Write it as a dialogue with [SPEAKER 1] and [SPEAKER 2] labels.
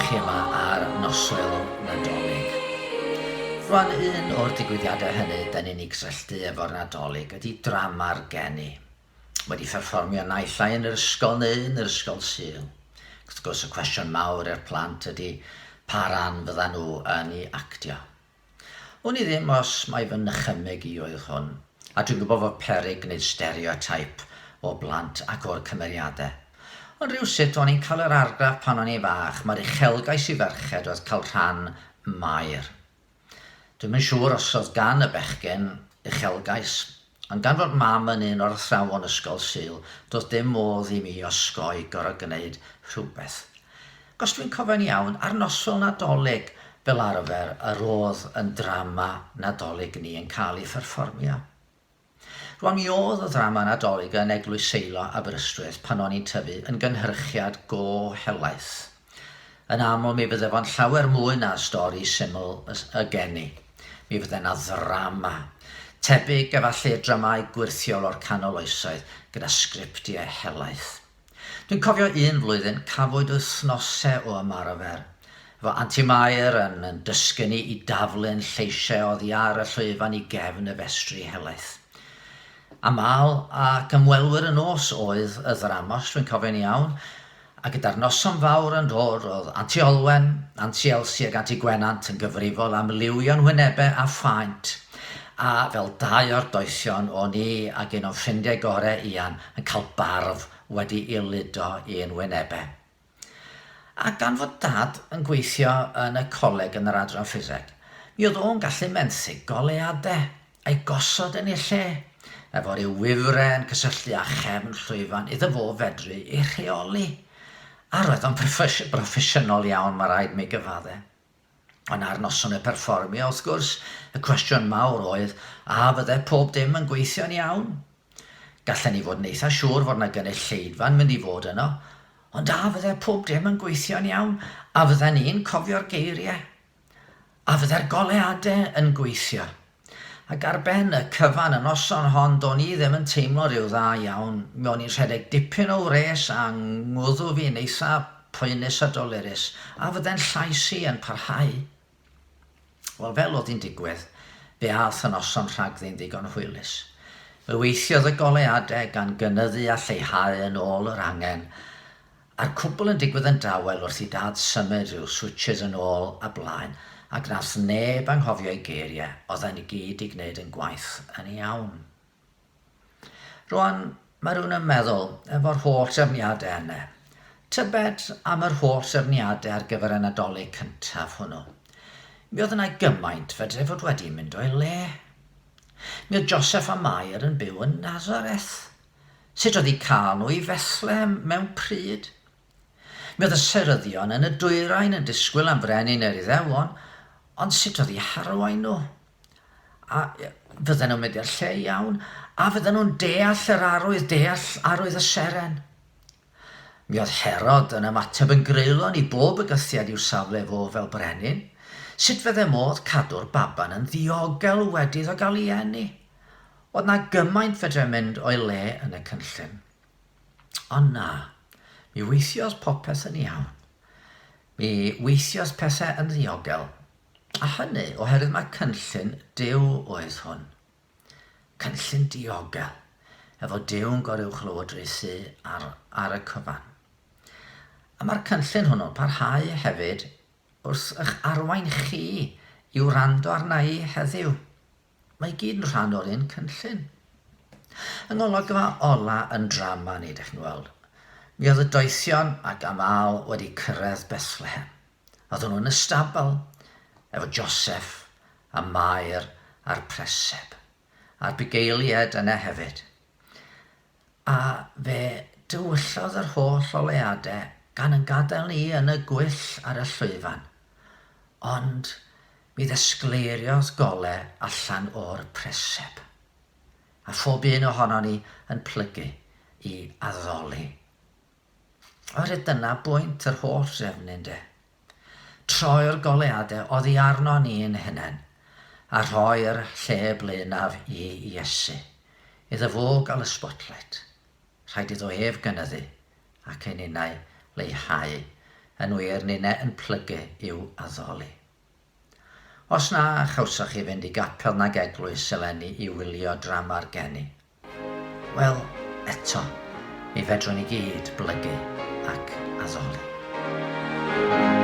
[SPEAKER 1] chi yma ar noswyl Nadolig. Rwan un o'r digwyddiadau hynny dyn ni'n ei gysylltu efo'r Nadolig ydy drama'r geni. Wedi pherfformio naill ai yn yr ysgol neu yn yr ysgol Sul. Wrth gwrs y cwestiwn mawr i'r plant ydy pa ran fyddan nhw yn ei actio. O'n i ddim os mae fy nychymyg i oedd hwn, a dwi'n gwybod fod peryg gwneud stereotype o blant ac o'r cymeriadau. Ond rhywsut o'n i'n cael yr argraff pan o'n i fach mae'r uchelgais i ferched oedd cael rhan mair. Dwi'n yn siŵr os oedd gan y bechgyn uchelgais, ond gan fod mam yn un o'r athrawon ysgol Sul, doedd dim modd i mi osgoi gorau gwneud rhywbeth. Os dwi'n cofio'n iawn, ar noswyl Nadolig fel arfer yr oedd yn drama Nadolig ni yn cael ei pherfformio. Rwan mi oedd y ddrama Nadolig yn Eglwys Seilo Aberystwyth pan o'n i'n tyfu yn gynhyrchiad go helaeth. Yn aml mi fydde fo'n llawer mwy na stori syml y geni. Mi fydde na ddrama, tebyg efallai dramau gwirthiol o'r canol oesoedd gyda sgriptiau helaeth. Dwi'n cofio un flwyddyn cafwyd wythnosau o ymarfer, efo Aunty Mair yn dysgu ni i daflu'n lleisiau oddi ar y llwyfan i gefn y festri helaeth. Amal ac ymwelwyr y nos oedd y ddrama, os dwi'n cofio'n iawn, a gyda'r noson fawr yn dod oedd Aunty Olwen, Aunty Elsie ac Aunty Gwenant yn gyfrifol am liwio'n hwynebau a phaint, a fel dau o'r doethion o'n i ac un o'n ffrindiau gorau Ian yn cael barf wedi ei ludo i'n wynebau. A gan fod dad yn gweithio yn y coleg yn yr adran ffiseg, mi oedd o'n gallu menthyg goleadau a'i gosod yn ei lle, efo ryw wifren cysylltu a chefn llwyfan iddo fo fedru ei rheoli. A roedd o'n broffesiynol iawn, mae rhaid mi gyfaddau. Ond ar noson y perfformio, wrth gwrs, y cwestiwn mawr oedd, a fydde pob dim yn gweithio'n iawn? Gallen ni fod yn eitha siŵr fod yna gynulleidfa'n mynd i fod yno, ond a fydde pob dim yn gweithio'n iawn, a fydde ni'n cofio'r geiriau, a fydde'r goleadau yn gweithio. Ac ar ben y cyfan y noson hon, do'n i ddim yn teimlo rhyw dda iawn. Mi o'n i'n rhedeg dipyn o wres a ngwddw fi'n eitha poenus a dolerus, a fydde'n llais i yn parhau. Wel, fel oedd hi'n digwydd, fe aeth y noson rhagddi'n ddigon hwylus. Fe weithiodd y goleadau gan gynyddu a lleihau yn ôl yr angen, a'r cwbl yn digwydd yn dawel wrth i dad symud rhyw switches yn ôl a blaen, ac nath neb anghofio ei geiriau, oedden ni gyd i gwneud yn gwaith yn iawn. Rwan, mae rhywun yn meddwl efo'r holl trefniadau yna. Tybed am yr holl trefniadau ar gyfer y Nadolig cyntaf hwnnw. Mi oedd yna gymaint fedre fod wedi mynd o'i le. Mi oedd Joseph a Mair yn byw yn Nazareth. Sut oedd hi cael nhw i Fethlem mewn pryd? Mi oedd y Seryddion yn y dwyrain yn disgwyl am frenin yr Iddewon, ond sut oedd hi harwain nhw? A fydden nhw'n mynd i'r lle iawn? A fydden nhw'n deall yr arwydd y seren? Mi oedd Herod yn ymateb yn greulon i bob bygythiad i'w safle fo fel brenin. Sut fydde modd cadw'r baban yn ddiogel wedidd o gael ei eni? Oedd na gymaint fedre mynd o'i le yn y cynllun. Ond na, mi weithiodd popeth yn iawn. Mi weithiodd pethau yn ddiogel. A hynny oherwydd mae cynllun Duw oedd hwn. Cynllun diogel, efo Duw'n goruwchlywodrwythu ar y cyfan. A mae'r cynllun hwnnw'n parhau hefyd wrth eich arwain chi i'w rando arna i heddiw. Mae gyd yn rhan o'r un cynllun. Yng ngolygfa ola yn drama ni, dych chi'n weld, mi oedd y doethion ac Amal wedi cyrraedd Bethlehem. Oedden nhw'n y stabl, efo Joseph a Mair a'r preseb, a'r bugeiliad yna hefyd. A fe dywyllodd yr holl oleadau gan yn gadael ni yn y gwyll ar y llwyfan, ond mi ddesgleiriodd golau allan o'r preseb, a phob un ohono ni yn plygu i addoli. Oherwydd dyna bwynt yr holl drefnyn de. Troi'r goleadau oddi arno ni'n hunain, a rhoi'r lle blaenaf i Iesu, iddo fo gael y spotlight. Rhaid iddo ef gynyddu ac ein unau leihau yn wir ni ne yn plygu i'w addoli. Os na chawsach chi fynd I gapel nag eglwys eleni I wylio drama'r geni, wel, eto, mi fedrwn ni gyd blygu ac addoli.